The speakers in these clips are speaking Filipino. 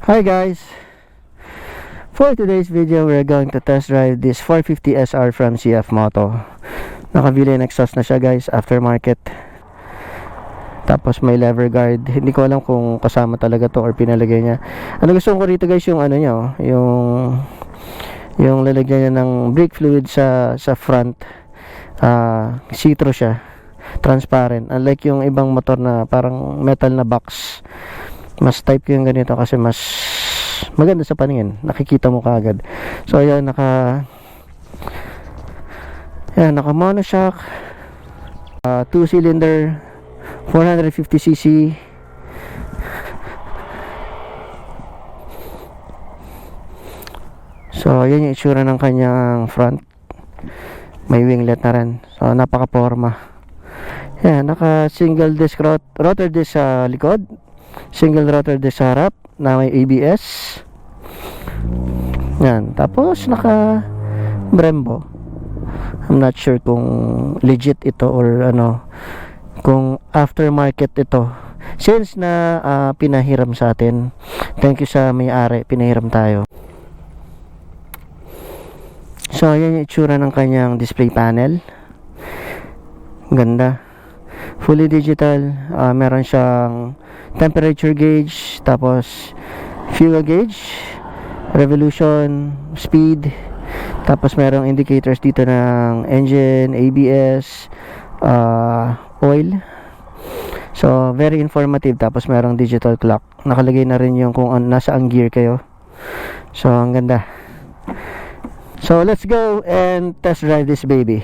Hi guys! For today's video, we're going to test drive this 450 SR from CF Moto. Nakabili ng exhaust na siya guys, aftermarket. Tapos may lever guard. Hindi ko alam kung kasama talaga to or pinalagay niya. Ano gusto ko rito guys, yung ano niya, yung lalagyan niya ng brake fluid sa front. See-through siya. Transparent. Unlike yung ibang motor na parang metal na box. Mas type ko yung ganito kasi mas maganda sa paningin, nakikita mo kaagad. So ayan, naka monoshock, 2-cylinder 450cc. So ayan yung itsura ng kanyang front, may winglet na rin, so napaka-porma. Ayan, naka single disc rotor disc sa likod, single rotor disc sa harap na may ABS. Yan, tapos naka Brembo. I'm not sure kung legit ito or ano, kung aftermarket ito. Since na pinahiram sa atin, thank you sa may-ari, pinahiram tayo. So yan yung itsura ng kanyang display panel. Ganda, fully digital. Meron siyang temperature gauge, tapos fuel gauge, revolution, speed, tapos merong indicators dito ng engine, ABS, oil. So very informative. Tapos merong digital clock, nakalagay na rin yung kung nasa ang gear kayo. So ang ganda. So let's go and test drive this baby.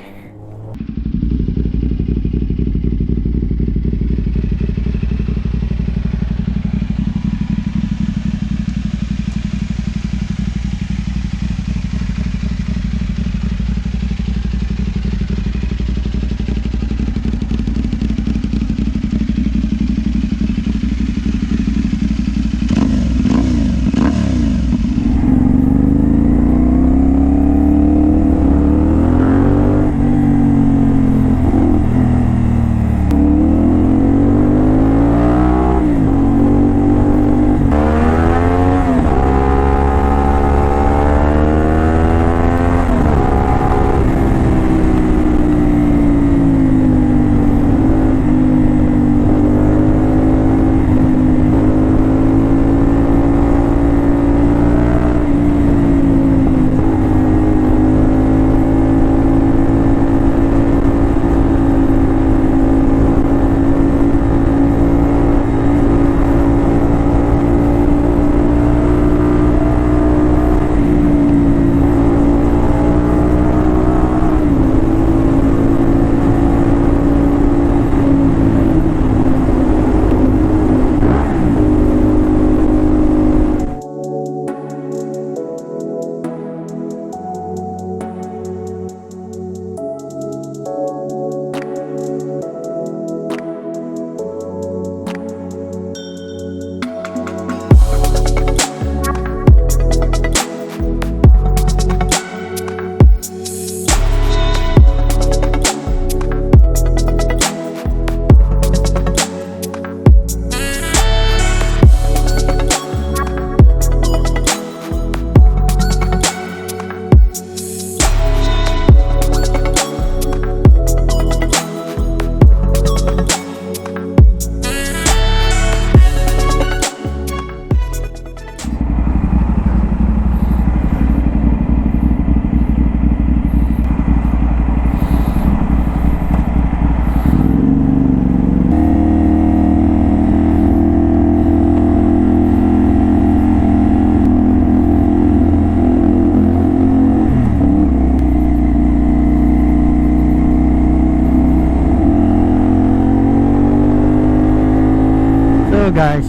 Guys,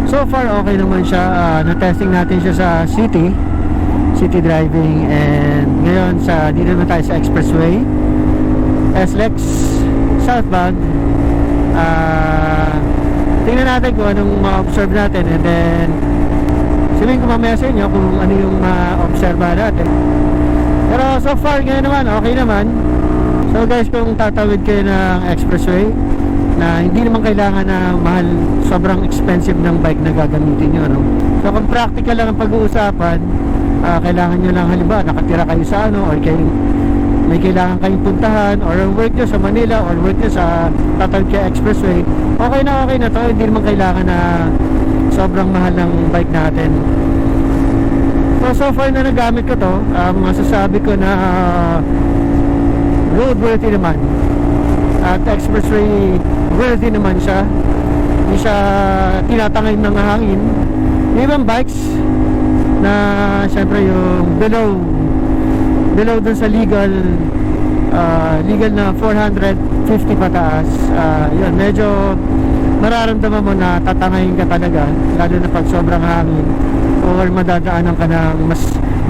so far okay naman siya. Na-testing natin siya sa city driving, and ngayon dito naman tayo sa expressway SLEX southbound. Tingnan natin kung anong ma-observe natin, and then sabihin ko mamaya sa inyo kung ano yung ma-observe natin. Pero so far ngayon naman okay naman. So guys, kung tatawid kayo ng expressway, na hindi naman kailangan na mahal, sobrang expensive ng bike na gagamitin nyo, no? So kung practical lang ang pag-uusapan, kailangan nyo lang, halimbawa nakatira kayo sa or may kailangan kayong puntahan, or work nyo sa Manila or work nyo sa Tatalquia Expressway, okay na to. Hindi naman kailangan na sobrang mahal ng bike natin. So far na nagamit ko to, masasabi ko na roadworthy naman at expressway worthy naman siya. Hindi siya tinatangay ng hangin. Yung ibang bikes na syempre yung below dun sa legal na 450 pataas, yun, medyo mararamdaman mo na tatangayin ka talaga, lalo na pag sobrang hangin or madadaanan ka ng mas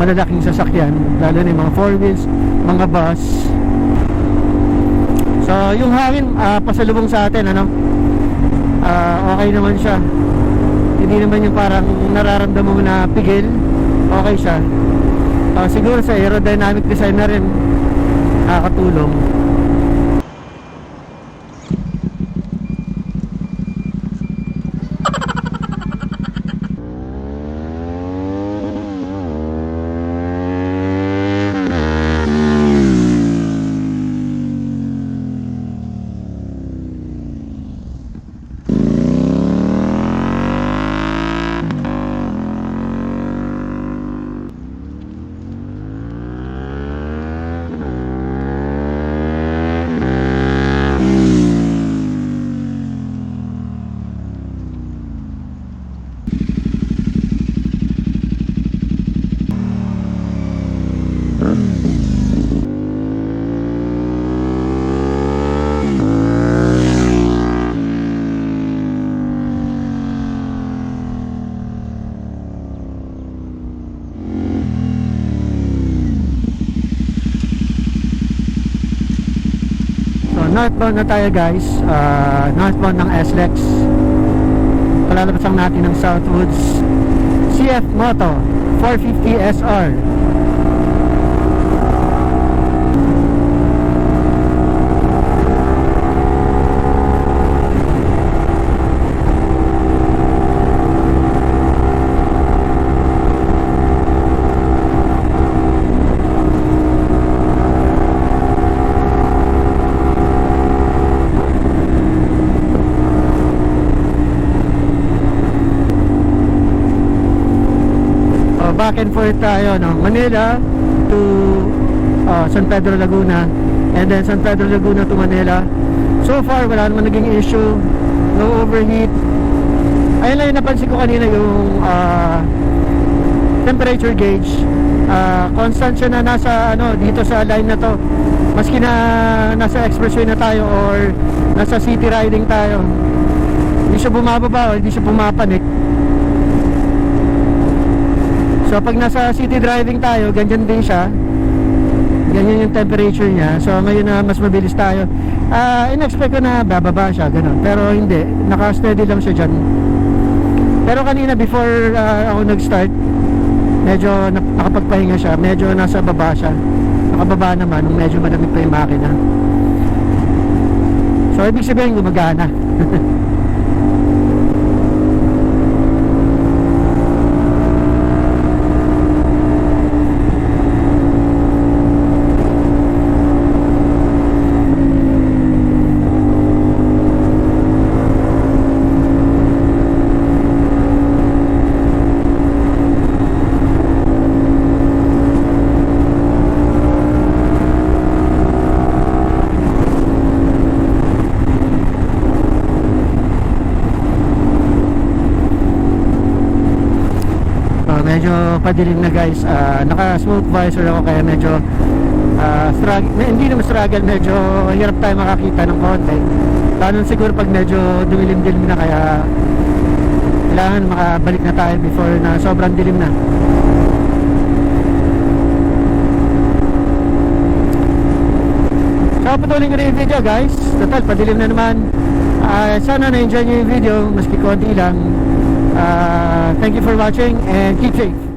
malalaking sasakyan, lalo na yung mga 4 wheels, mga bus. So yung hangin pasalubong sa atin, okay naman siya. Hindi naman yung parang nararamdaman mo na pigil. Okay siya. Siguro sa aerodynamic design na rin nakakatulong. Northbound na tayo guys, northbound ng SLEX. Palalabas lang natin ng Southwoods CF Moto 450 SR. Back and forth tayo, no? Manila to San Pedro Laguna, and then San Pedro Laguna to Manila. So far wala naman naging issue, no overheat. Ayun lang yung napansin ko kanina, yung temperature gauge, constant siya na nasa dito sa line na to, maski na nasa expressway na tayo or nasa city riding tayo. Hindi siya bumababa o hindi siya pumapanik. So pag nasa city driving tayo, ganyan din siya. Ganyan yung temperature niya. So ngayon na mas mabilis tayo, in-expect ko na bababa siya, ganun. Pero hindi, naka-steady lang siya dyan. Pero kanina before ako nag-start, medyo nakapagpahinga siya. Medyo nasa baba siya. Nakababa naman, medyo malamig pa yung makina. So ibig sabihin gumagana. Medyo padilim na guys, naka smoke visor ako kaya medyo struggle, hindi naman struggle, medyo hirap tayo makakita ng konti, lalo siguro pag medyo dumilim-dilim na, kaya kailangan makabalik na tayo before na sobrang dilim na. So patuloy ko na yung video guys, total padilim na naman. Sana na-enjoy nyo yung video maski konti lang. Thank you for watching and keep safe.